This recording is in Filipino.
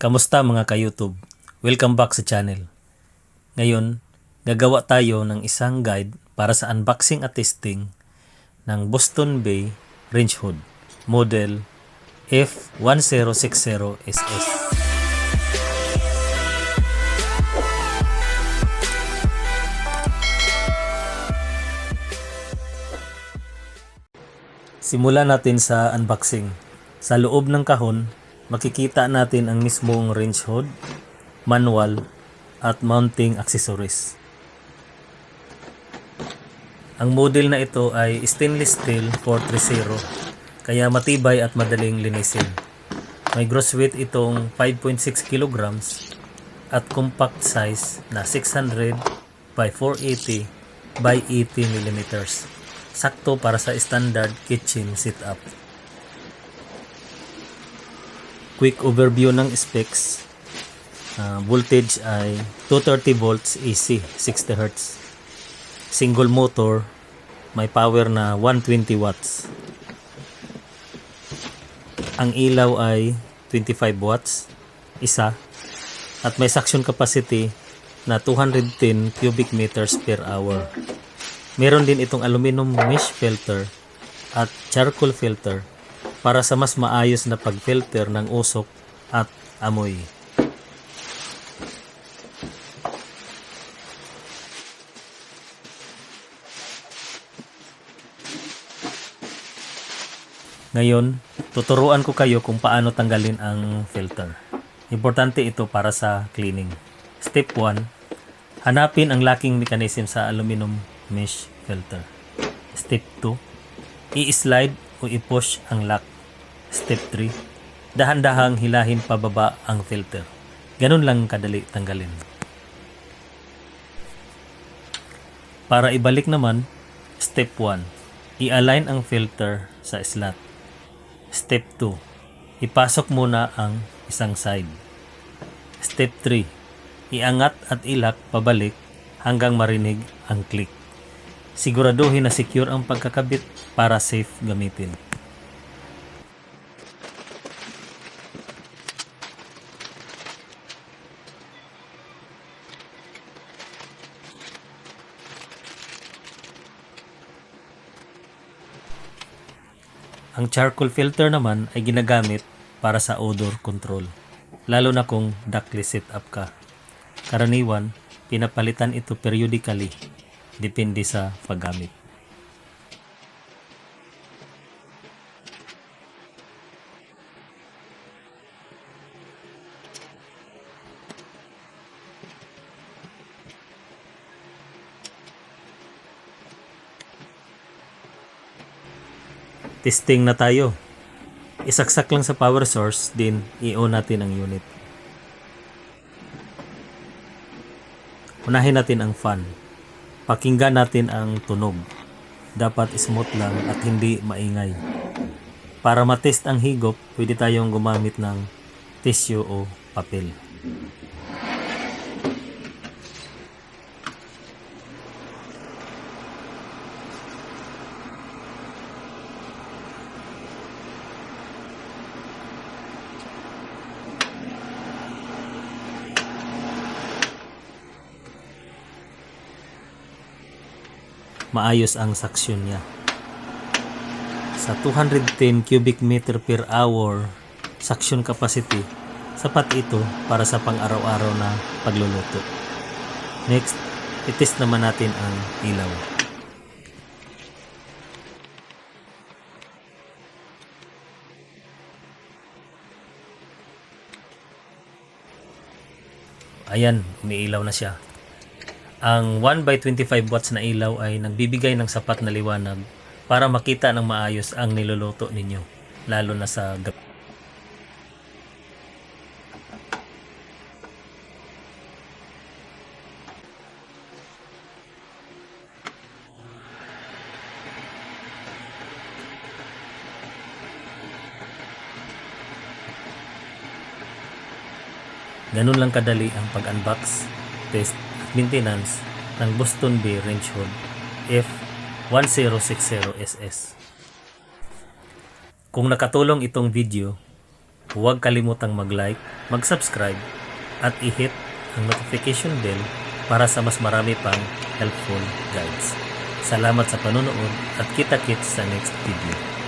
Kamusta mga ka-YouTube? Welcome back sa channel. Ngayon, gagawa tayo ng isang guide para sa unboxing at testing ng Boston Bay Range Hood Model F1060SS. Simulan natin sa unboxing. Sa loob ng kahon, makikita natin ang mismong range hood, manual, at mounting accessories. Ang model na ito ay stainless steel 430, kaya matibay at madaling linisin. May gross weight itong 5.6 kg at compact size na 600 by 480 by 80 mm. Sakto para sa standard kitchen setup. Quick overview ng specs. Voltage ay 230 volts AC, 60 Hz. Single motor, may power na 120 watts. Ang ilaw ay 25 watts, isa. At may suction capacity na 210 cubic meters per hour. Meron din itong aluminum mesh filter at charcoal filter para sa mas maayos na pag-filter ng usok at amoy. Ngayon, tuturuan ko kayo kung paano tanggalin ang filter. Importante ito para sa cleaning. Step 1, hanapin ang locking mechanism sa aluminum mesh filter. Step 2, i-slide o i-push ang lock. Step 3, dahan-dahang hilahin pababa ang filter. Ganun lang kadali tanggalin. Para ibalik naman, step 1, i-align ang filter sa slot. Step 2, ipasok muna ang isang side. Step 3, iangat at ilak pabalik hanggang marinig ang click. Siguraduhin na secure ang pagkakabit para safe gamitin. Ang charcoal filter naman ay ginagamit para sa odor control, lalo na kung ductless setup ka. Karaniwan, pinapalitan ito periodically, depende sa paggamit. Testing na tayo. Isaksak lang sa power source, din i-on natin ang unit. Unahin natin ang fan. Pakinggan natin ang tunog. Dapat smooth lang at hindi maingay. Para matest ang higop, pwede tayong gumamit ng tissue o papel. Maayos ang suction niya. Sa 210 cubic meter per hour suction capacity, sapat ito para sa pang-araw-araw na pagluluto. Next, itest naman natin ang ilaw. Ayan, umiilaw na siya. Ang 1 by 25 watts na ilaw ay nagbibigay ng sapat na liwanag para makita ng maayos ang niluluto ninyo, lalo na sa gabi. Ganun lang kadali ang pag-unbox, test, maintenance ng Boston Bay Range Hood F1060SS. Kung nakatulong itong video, huwag kalimutang mag-like, mag-subscribe, at i-hit ang notification bell para sa mas marami pang helpful guides. Salamat sa panonood at kita-kits sa next video.